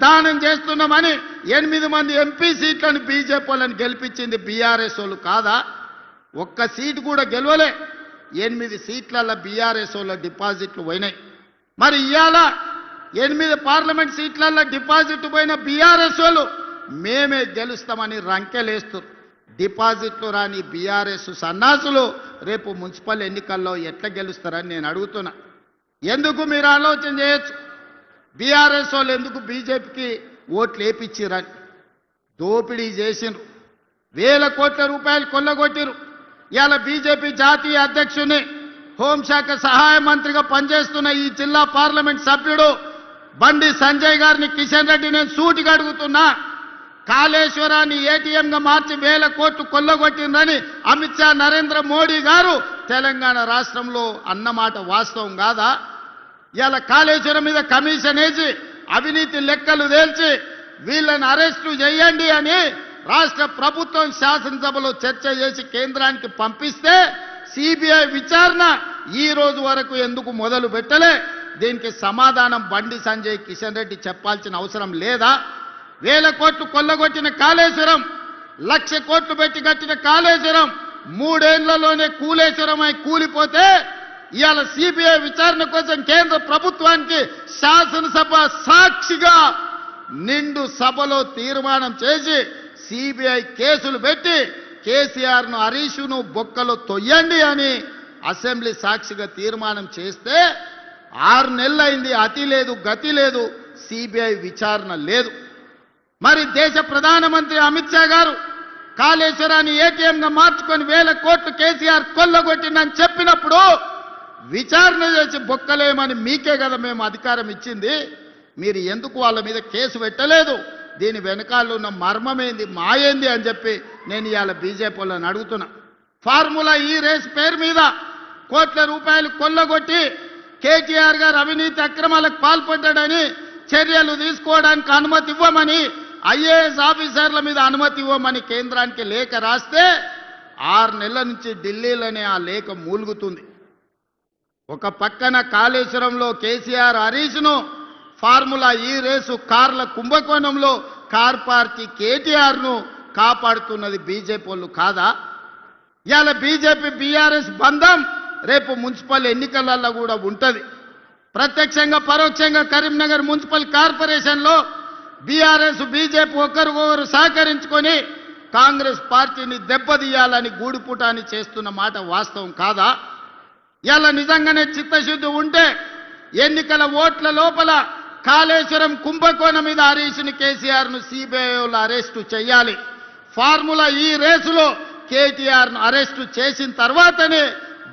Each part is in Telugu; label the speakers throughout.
Speaker 1: దానం చేస్తున్నామని 8 మంది ఎంపీ సీట్లను బీజేపీ వాళ్ళని గెలిపించింది బీఆర్ఎస్ వాళ్ళు కాదా? ఒక్క సీటు కూడా గెలవలే. 8 సీట్ల బీఆర్ఎస్ వాళ్ళ డిపాజిట్లు పోయినాయి. మరి ఇవాళ 8 పార్లమెంట్ సీట్ల డిపాజిట్ పోయిన బీఆర్ఎస్ వాళ్ళు మేమే గెలుస్తామని రంకెలేస్తారు. డిపాజిట్లు రాని బీఆర్ఎస్ సన్నాసులు రేపు మున్సిపల్ ఎన్నికల్లో ఎట్లా గెలుస్తారని నేను అడుగుతున్నా. ఎందుకు మీరు ఆలోచన చేయొచ్చు. బీఆర్ఎస్ వాళ్ళు ఎందుకు బీజేపీకి ఓట్లు వేపించిరని దోపిడీ చేసిండ్రు. వేల కోట్ల రూపాయలు కొల్లగొట్టిరు. ఇవాళ బీజేపీ జాతీయ అధ్యక్షుని హోంశాఖ సహాయ మంత్రిగా పనిచేస్తున్న ఈ జిల్లా పార్లమెంట్ సభ్యుడు బండి సంజయ్ గారిని కిషన్ రెడ్డి నేను సూటిగా అడుగుతున్నా. కాళేశ్వరాన్ని ఏటీఎంగా మార్చి వేల కోట్లు కొల్లగొట్టిందని అమిత్ షా నరేంద్ర మోడీ గారు తెలంగాణ రాష్ట్రంలో అన్నమాట వాస్తవం కాదా? ఇవాళ కాళేశ్వరం మీద కమిషన్ వేసి అవినీతి లెక్కలు తేల్చి వీళ్ళని అరెస్టు చేయండి అని రాష్ట్ర ప్రభుత్వం శాసనసభలో చర్చ చేసి కేంద్రానికి పంపిస్తే సిబిఐ విచారణ ఈ రోజు వరకు ఎందుకు మొదలు పెట్టలే? దీనికి సమాధానం బండి సంజయ్ కిషన్ రెడ్డి చెప్పాల్సిన అవసరం లేదా? వేల కోట్లు కొల్లగొట్టిన కాళేశ్వరం, 1,00,000 కోట్లు పెట్టి కట్టిన కాళేశ్వరం 3 ఏళ్లలోనే కూలేశ్వరమై కూలిపోతే ఇవాళ సిబిఐ విచారణ కోసం కేంద్ర ప్రభుత్వానికి శాసనసభ సాక్షిగా నిండు సభలో తీర్మానం చేసి సిబిఐ కేసులు పెట్టి కేసీఆర్ను హరీష్ను బొక్కలో తొయ్యండి అని అసెంబ్లీ సాక్షిగా తీర్మానం చేస్తే 6 నెలలైంది. అతి లేదు, గతి లేదు, సిబిఐ విచారణ లేదు. మరి దేశ ప్రధానమంత్రి అమిత్ షా గారు కాళేశ్వరాన్ని ఏటీఎంగా మార్చుకొని వేల కోట్లు కేసీఆర్ కొల్లగొట్టిందని చెప్పినప్పుడు విచారణ చేసి బొక్కలేమని మీకే కదా మేము అధికారం ఇచ్చింది. మీరు ఎందుకు వాళ్ళ మీద కేసు పెట్టలేదు? దీని వెనకాల ఉన్న మర్మమేంది, మాయేంది అని చెప్పి నేను ఇవాళ బీజేపీ వాళ్ళని అడుగుతున్నా. ఫార్ములా ఈ రేస్ పేరు మీద కోట్ల రూపాయలు కొల్లగొట్టి కేటీఆర్ గారు అవినీతి అక్రమాలకు పాల్పడ్డాడని చర్యలు తీసుకోవడానికి అనుమతి ఇవ్వమని, ఐఏఎస్ ఆఫీసర్ల మీద అనుమతి ఇవ్వమని కేంద్రానికి లేఖ రాస్తే 6 నెలల నుంచి ఢిల్లీలోనే ఆ లేఖ మూలుగుతుంది. ఒక పక్కన కాళేశ్వరంలో కేసీఆర్ హరీష్ను, ఫార్ములా ఈ రేసు కార్ల కుంభకోణంలో కార్ పార్టీ కేటీఆర్ను కాపాడుతున్నది బీజేపీ వాళ్ళు కాదా? ఇవాళ బీజేపీ బీఆర్ఎస్ బంధం రేపు మున్సిపల్ ఎన్నికలలో కూడా ఉంటుంది. ప్రత్యక్షంగా పరోక్షంగా కరీంనగర్ మున్సిపల్ కార్పొరేషన్లో బీఆర్ఎస్ బీజేపీ ఒకరికొకరు సహకరించుకొని కాంగ్రెస్ పార్టీని దెబ్బతీయాలని గూడుపుటాన్ని చేస్తున్న మాట వాస్తవం కాదా? ఇలా నిజంగానే చిత్తశుద్ధి ఉంటే ఎన్నికల ఓట్ల లోపల కాళేశ్వరం కుంభకోణం మీద హరీష్ని కేసీఆర్ను సిబిఐలో అరెస్టు చేయాలి. ఫార్ములా ఈ రేసులో కేటీఆర్ను అరెస్టు చేసిన తర్వాతనే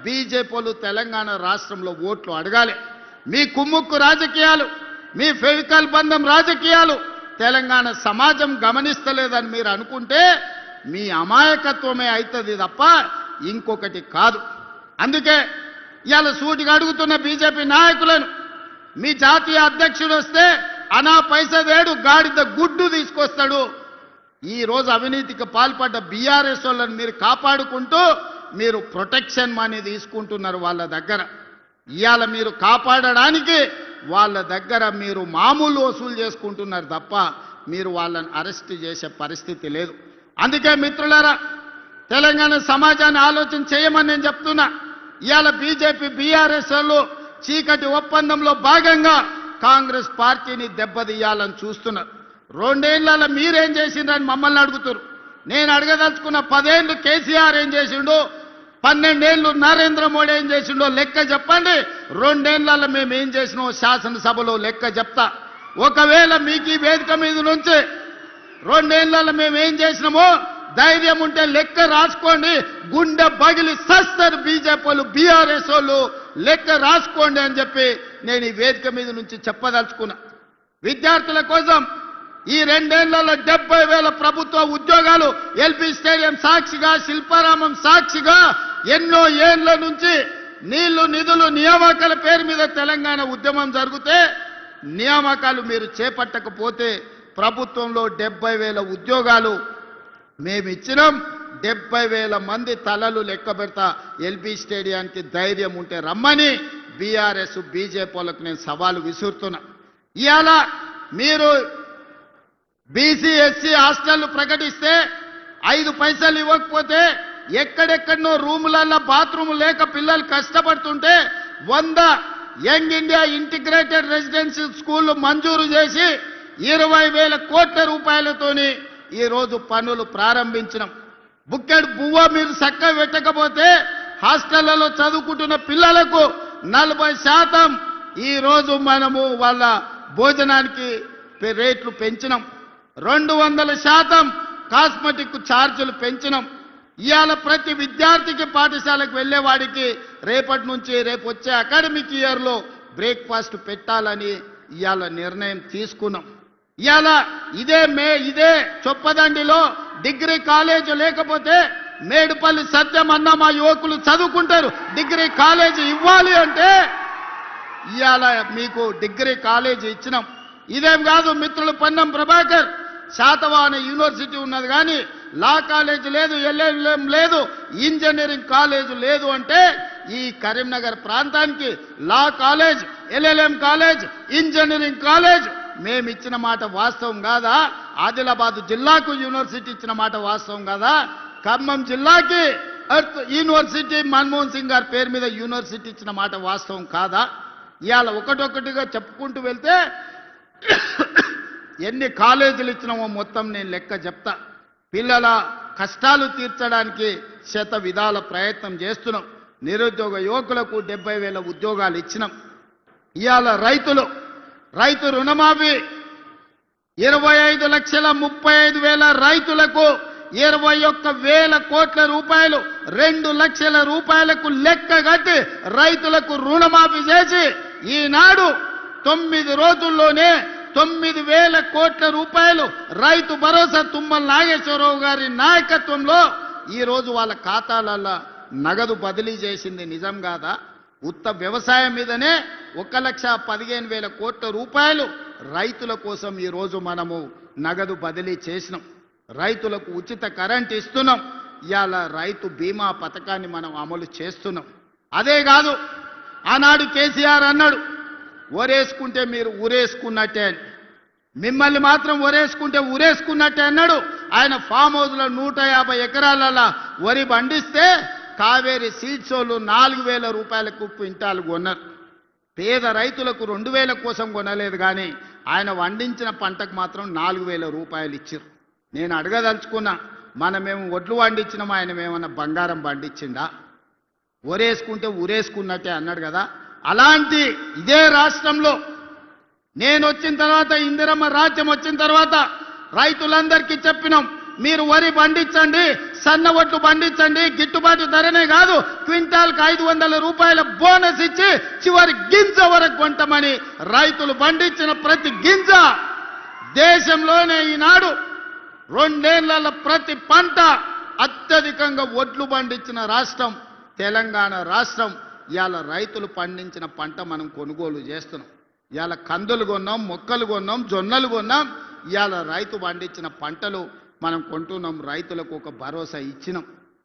Speaker 1: బీజేపీలు తెలంగాణ రాష్ట్రంలో ఓట్లు అడగాలి. మీ కుమ్ముక్కు రాజకీయాలు, మీ ఫెవికల్ బంధం రాజకీయాలు తెలంగాణ సమాజం గమనిస్తలేదని మీరు అనుకుంటే మీ అమాయకత్వమే అవుతుంది తప్ప ఇంకొకటి కాదు. అందుకే ఇవాళ సూటిగా అడుగుతున్న బీజేపీ నాయకులను, మీ జాతీయ అధ్యక్షుడు వస్తే అనా పైసా వేడు గాడిద గుడ్డు తీసుకొస్తాడు. ఈ రోజు అవినీతికి పాల్పడ్డ బీఆర్ఎస్ వాళ్ళని మీరు కాపాడుకుంటూ మీరు ప్రొటెక్షన్ మనీ తీసుకుంటున్నారు వాళ్ళ దగ్గర. ఇవాళ మీరు కాపాడడానికి వాళ్ళ దగ్గర మీరు మామూలు వసూలు చేసుకుంటున్నారు తప్ప మీరు వాళ్ళని అరెస్ట్ చేసే పరిస్థితి లేదు. అందుకే మిత్రులారా, తెలంగాణ సమాజాన్ని ఆలోచన చేయమని నేను చెప్తున్నా. ఇవాళ బీజేపీ బీఆర్ఎస్ వాళ్ళు చీకటి ఒప్పందంలో భాగంగా కాంగ్రెస్ పార్టీని దెబ్బతీయాలని చూస్తున్నారు. 2 ఏళ్లలో మీరేం చేసిండ్రని మమ్మల్ని అడుగుతారు. నేను అడగదలుచుకున్న 10 ఏళ్ళు కేసీఆర్ ఏం చేసిండో, 12 ఏళ్ళు నరేంద్ర మోడీ ఏం చేసిండో లెక్క చెప్పండి. 2 ఏళ్లలో మేము ఏం చేసినామో శాసనసభలో లెక్క చెప్తా. ఒకవేళ మీకు ఈ వేదిక మీద నుంచి 2 ఏళ్లలో మేము ఏం చేసినామో ధైర్యం ఉంటే లెక్క రాసుకోండి. గుండె బగిలి సస్తారు బీజేపీ వాళ్ళు, బీఆర్ఎస్ వాళ్ళు, లెక్క రాసుకోండి అని చెప్పి నేను ఈ వేదిక మీద నుంచి చెప్పదలుచుకున్నా. విద్యార్థుల కోసం ఈ 2 ఏళ్లలో 70,000 ప్రభుత్వ ఉద్యోగాలు ఎల్బీ స్టేడియం సాక్షిగా, శిల్పారామం సాక్షిగా ఎన్నో ఏళ్ల నుంచి నీళ్లు నిధులు నియామకాల పేరు మీద తెలంగాణ ఉద్యమం జరిగితే నియామకాలు మీరు చేపట్టకపోతే ప్రభుత్వంలో 70,000 ఉద్యోగాలు మేము ఇచ్చినాం. 70,000 మంది తలలు లెక్క పెడతా. ఎల్బీ స్టేడియానికి ధైర్యం ఉంటే రమ్మని బీఆర్ఎస్ బీజేపీ వాళ్ళకు నేను సవాలు విసురుతున్నా. ఇవాళ మీరు బీసీ ఎస్సీ హాస్టళ్లు ప్రకటిస్తే 5 పైసలు ఇవ్వకపోతే ఎక్కడెక్కడనో రూములలో బాత్రూమ్ లేక పిల్లలు కష్టపడుతుంటే 100 యంగ్ ఇండియా ఇంటిగ్రేటెడ్ రెసిడెన్షియల్ స్కూళ్లు మంజూరు చేసి 20,000 కోట్ల రూపాయలతోని ఈ రోజు పనులు ప్రారంభించినాం. బుక్కెడు బువ్వ మీరు చక్కగా పెట్టకపోతే హాస్టళ్లలో చదువుకుంటున్న పిల్లలకు 40% ఈ రోజు మనము వాళ్ళ భోజనానికి రేట్లు పెంచినాం. 200% కాస్మెటిక్ ఛార్జీలు పెంచినాం. ఇవాళ ప్రతి విద్యార్థికి పాఠశాలకు వెళ్ళేవాడికి రేపటి నుంచి రేపు వచ్చే అకాడమిక్ ఇయర్లో బ్రేక్ఫాస్ట్ పెట్టాలని ఇవాళ నిర్ణయం తీసుకున్నాం. ఇవాళ ఇదే చొప్పదండిలో డిగ్రీ కాలేజ్ లేకపోతే మేడుపల్లి సత్యం అన్న మా యువకులు చదువుకుంటారు. డిగ్రీ కాలేజ్ ఇవ్వాలి అంటే ఇవాళ మీకు డిగ్రీ కాలేజ్ ఇచ్చినాం. ఇదేం కాదు మిత్రులు, పొన్నం ప్రభాకర్ శాతవాహన యూనివర్సిటీ ఉన్నది కానీ లా కాలేజ్ లేదు, ఎల్ఎల్ఎం లేదు, ఇంజనీరింగ్ కాలేజ్ లేదు అంటే ఈ కరీంనగర్ ప్రాంతానికి law college, LLM college, engineering college మేము ఇచ్చిన మాట వాస్తవం కాదా? ఆదిలాబాద్ జిల్లాకు యూనివర్సిటీ ఇచ్చిన మాట వాస్తవం కాదా? ఖమ్మం జిల్లాకి యూనివర్సిటీ మన్మోహన్ సింగ్ గారి పేరు మీద యూనివర్సిటీ ఇచ్చిన మాట వాస్తవం కాదా? ఇవాళ ఒకటొకటిగా చెప్పుకుంటూ వెళ్తే ఎన్ని కాలేజీలు ఇచ్చినామో మొత్తం నేను లెక్క చెప్తా. పిల్లల కష్టాలు తీర్చడానికి శత విధాల ప్రయత్నం చేస్తున్నాం. నిరుద్యోగ యువకులకు 70,000 ఉద్యోగాలు ఇచ్చినాం. ఇవాళ రైతు రుణమాఫీ 25,35,000 రైతులకు 21,000 కోట్ల రూపాయలు 2 లక్షల రూపాయలకు లెక్క కట్టి రైతులకు రుణమాఫీ చేసి ఈనాడు 9 రోజుల్లోనే 9,000 కోట్ల రూపాయలు రైతు భరోసా తుమ్మల నాగేశ్వరరావు గారి నాయకత్వంలో ఈ రోజు వాళ్ళ ఖాతాలలో నగదు బదిలీ చేసింది నిజం కాదా? ఉత్త వ్యవసాయం మీదనే 1,15,000 కోట్ల రూపాయలు రైతుల కోసం ఈ రోజు మనము నగదు బదిలీ చేసినాం. రైతులకు ఉచిత కరెంట్ ఇస్తున్నాం. ఇవాళ రైతు బీమా పథకాన్ని మనం అమలు చేస్తున్నాం. అదే కాదు, ఆనాడు కేసీఆర్ అన్నాడు ఒరేసుకుంటే మీరు ఊరేసుకున్నట్టే అని. మిమ్మల్ని మాత్రం ఒరేసుకుంటే ఊరేసుకున్నట్టే అన్నాడు. ఆయన ఫామ్ హౌస్లో 150 ఎకరాల వరి పండిస్తే కావేరీ సీడ్స్ వాళ్ళు 4,000 రూపాయలకు క్వింటాలు కొన్నారు. పేద రైతులకు 2,000 కోసం కొనలేదు కానీ ఆయన వండించిన పంటకు మాత్రం 4,000 రూపాయలు ఇచ్చారు. నేను అడగదలుచుకున్నా, మనమేమో ఒడ్లు వండించినాం, ఆయన ఏమన్నా బంగారం పండించిండా? ఒరేసుకుంటే ఊరేసుకున్నట్టే అన్నాడు కదా. అలాంటి ఇదే రాష్ట్రంలో నేను వచ్చిన తర్వాత, ఇందిరమ్మ రాజ్యం వచ్చిన తర్వాత రైతులందరికీ చెప్పినాం, మీరు వరి పండించండి, సన్న ఒట్లు పండించండి, గిట్టుబాటు ధరనే కాదు క్వింటాల్కి 500 రూపాయల బోనస్ ఇచ్చి చివరి గింజ వరకు కొంటామని రైతులు పండించిన ప్రతి గింజ దేశంలోనే ఈనాడు 2 ఏళ్ల ప్రతి పంట అత్యధికంగా ఒడ్లు పండించిన రాష్ట్రం తెలంగాణ రాష్ట్రం. ఇవాళ రైతులు పండించిన పంట మనం కొనుగోలు చేస్తున్నాం. ఇవాళ కందులు కొన్నాం, మొక్కలు కొన్నాం, జొన్నలు కొన్నాం. ఇవాళ రైతు పండించిన పంటలు మనం కొంటున్నాం. రైతులకు ఒక భరోసా ఇచ్చినాం.